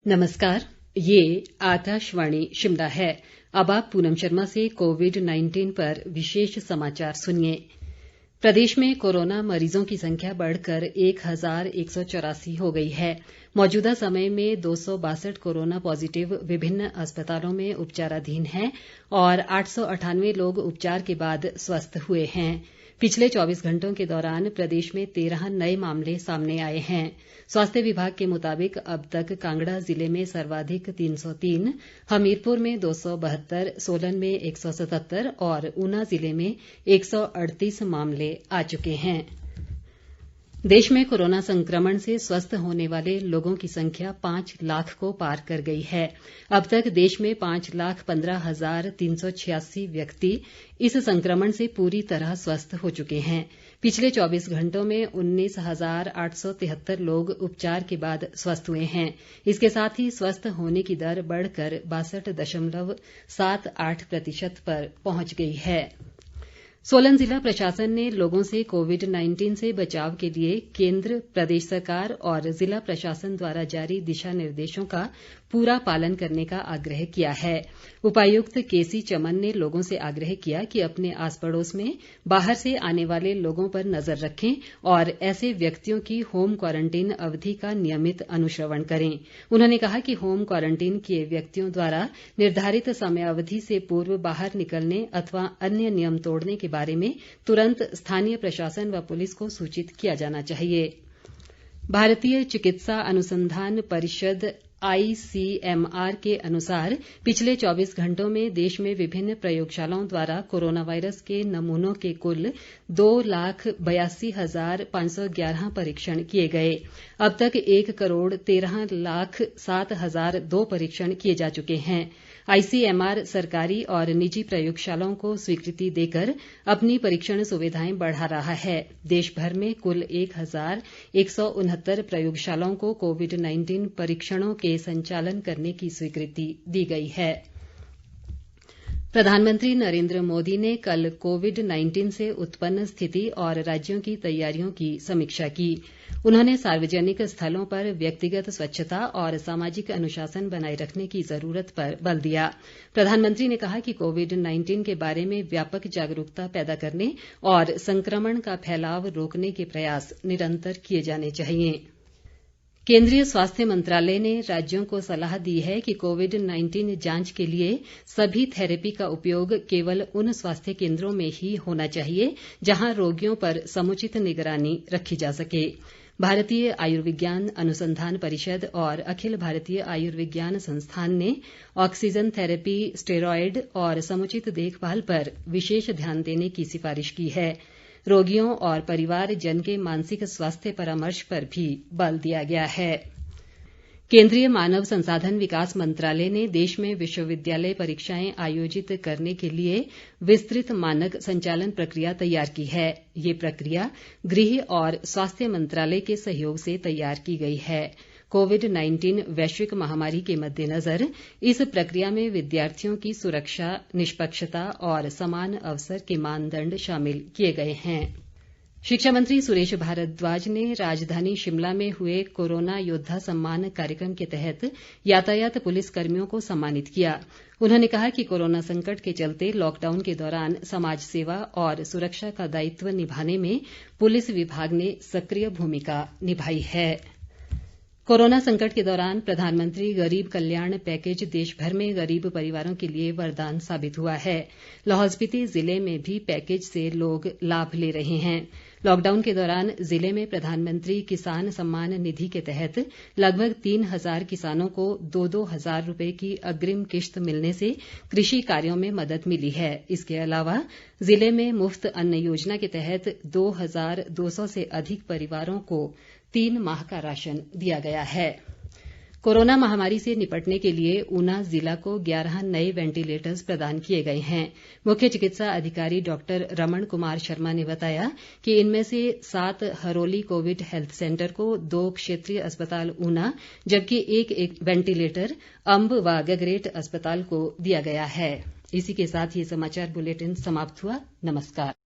नमस्कार, ये आकाशवाणी शिमला है। अब आप पूनम शर्मा से कोविड-19 पर विशेष समाचार सुनिए। प्रदेश में कोरोना मरीजों की संख्या बढ़कर 1,184 हो गई है। मौजूदा समय में 262 कोरोना पॉजिटिव विभिन्न अस्पतालों में उपचाराधीन हैं और 898 लोग उपचार के बाद स्वस्थ हुए हैं। पिछले 24 घंटों के दौरान प्रदेश में 13 नए मामले सामने आए हैं। स्वास्थ्य विभाग के मुताबिक अब तक कांगड़ा जिले में सर्वाधिक 303, हमीरपुर में 272, सोलन में 177 और ऊना जिले में 138 मामले आ चुके हैं। देश में कोरोना संक्रमण से स्वस्थ होने वाले लोगों की संख्या 5 लाख को पार कर गई है। अब तक देश में 5,15,386 व्यक्ति इस संक्रमण से पूरी तरह स्वस्थ हो चुके हैं। पिछले 24 घंटों में 19,873 लोग उपचार के बाद स्वस्थ हुए हैं। इसके साथ ही स्वस्थ होने की दर बढ़कर 62.78% पर पहुंच गई है। सोलन जिला प्रशासन ने लोगों से कोविड-19 से बचाव के लिए केंद्र, प्रदेश सरकार और जिला प्रशासन द्वारा जारी दिशा निर्देशों का पूरा पालन करने का आग्रह किया है। उपायुक्त केसी चमन ने लोगों से आग्रह किया कि अपने आस पड़ोस में बाहर से आने वाले लोगों पर नजर रखें और ऐसे व्यक्तियों की होम क्वारंटीन अवधि का नियमित अनुश्रवण करें। उन्होंने कहा कि होम क्वारंटीन किए व्यक्तियों द्वारा निर्धारित समयावधि से पूर्व बाहर निकलने अथवा अन्य नियम तोड़ने के बारे में तुरंत स्थानीय प्रशासन व पुलिस को सूचित किया जाना चाहिए। भारतीय चिकित्सा अनुसंधान परिषद ICMR के अनुसार पिछले 24 घंटों में देश में विभिन्न प्रयोगशालाओं द्वारा कोरोना वायरस के नमूनों के कुल 2,82,511 परीक्षण किए गए। अब तक 1,13,07,002 परीक्षण किए जा चुके हैं। ICMR सरकारी और निजी प्रयोगशालाओं को स्वीकृति देकर अपनी परीक्षण सुविधाएं बढ़ा रहा है। देश भर में कुल 1,169 प्रयोगशालाओं को कोविड-19 परीक्षणों के संचालन करने की स्वीकृति दी गई है। प्रधानमंत्री नरेंद्र मोदी ने कल कोविड-19 से उत्पन्न स्थिति और राज्यों की तैयारियों की समीक्षा की। उन्होंने सार्वजनिक स्थलों पर व्यक्तिगत स्वच्छता और सामाजिक अनुशासन बनाए रखने की जरूरत पर बल दिया। प्रधानमंत्री ने कहा कि कोविड-19 के बारे में व्यापक जागरूकता पैदा करने और संक्रमण का फैलाव रोकने के प्रयास निरंतर किए जाने चाहिए। केंद्रीय स्वास्थ्य मंत्रालय ने राज्यों को सलाह दी है कि कोविड-19 जांच के लिए सभी थेरेपी का उपयोग केवल उन स्वास्थ्य केंद्रों में ही होना चाहिए जहां रोगियों पर समुचित निगरानी रखी जा सके। भारतीय आयुर्विज्ञान अनुसंधान परिषद और अखिल भारतीय आयुर्विज्ञान संस्थान ने ऑक्सीजन थेरेपी, स्टेरॉयड और समुचित देखभाल पर विशेष ध्यान देने की सिफारिश की है। रोगियों और परिवारजन के मानसिक स्वास्थ्य परामर्श पर भी बल दिया गया है। केंद्रीय मानव संसाधन विकास मंत्रालय ने देश में विश्वविद्यालय परीक्षाएं आयोजित करने के लिए विस्तृत मानक संचालन प्रक्रिया तैयार की है। ये प्रक्रिया गृह और स्वास्थ्य मंत्रालय के सहयोग से तैयार की गई है। कोविड-19 वैश्विक महामारी के मद्देनजर इस प्रक्रिया में विद्यार्थियों की सुरक्षा, निष्पक्षता और समान अवसर के मानदंड शामिल किए गए हैं। शिक्षा मंत्री सुरेश भारद्वाज ने राजधानी शिमला में हुए कोरोना योद्धा सम्मान कार्यक्रम के तहत यातायात पुलिस कर्मियों को सम्मानित किया। उन्होंने कहा कि कोरोना संकट के चलते लॉकडाउन के दौरान समाज सेवा और सुरक्षा का दायित्व निभाने में पुलिस विभाग ने सक्रिय भूमिका निभाई है। कोरोना संकट के दौरान प्रधानमंत्री गरीब कल्याण पैकेज देशभर में गरीब परिवारों के लिए वरदान साबित हुआ है। लाहौल स्पीति जिले में भी पैकेज से लोग लाभ ले रहे हैं। लॉकडाउन के दौरान जिले में प्रधानमंत्री किसान सम्मान निधि के तहत लगभग 3,000 किसानों को 2-2 हजार रुपए की अग्रिम किश्त मिलने से कृषि कार्यों में मदद मिली है। इसके अलावा जिले में मुफ्त अन्न योजना के तहत 2,200 से अधिक परिवारों को 3 माह का राशन दिया गया है। कोरोना महामारी से निपटने के लिए ऊना जिला को 11 नए वेंटिलेटर्स प्रदान किए गए हैं। मुख्य चिकित्सा अधिकारी डॉक्टर रमण कुमार शर्मा ने बताया कि इनमें से 7 हरोली कोविड हेल्थ सेंटर को, 2 क्षेत्रीय अस्पताल ऊना जबकि एक वेंटिलेटर अंब व गगरेट अस्पताल को दिया गया है। इसी के साथ ये समाचार बुलेटिन समाप्त हुआ। नमस्कार।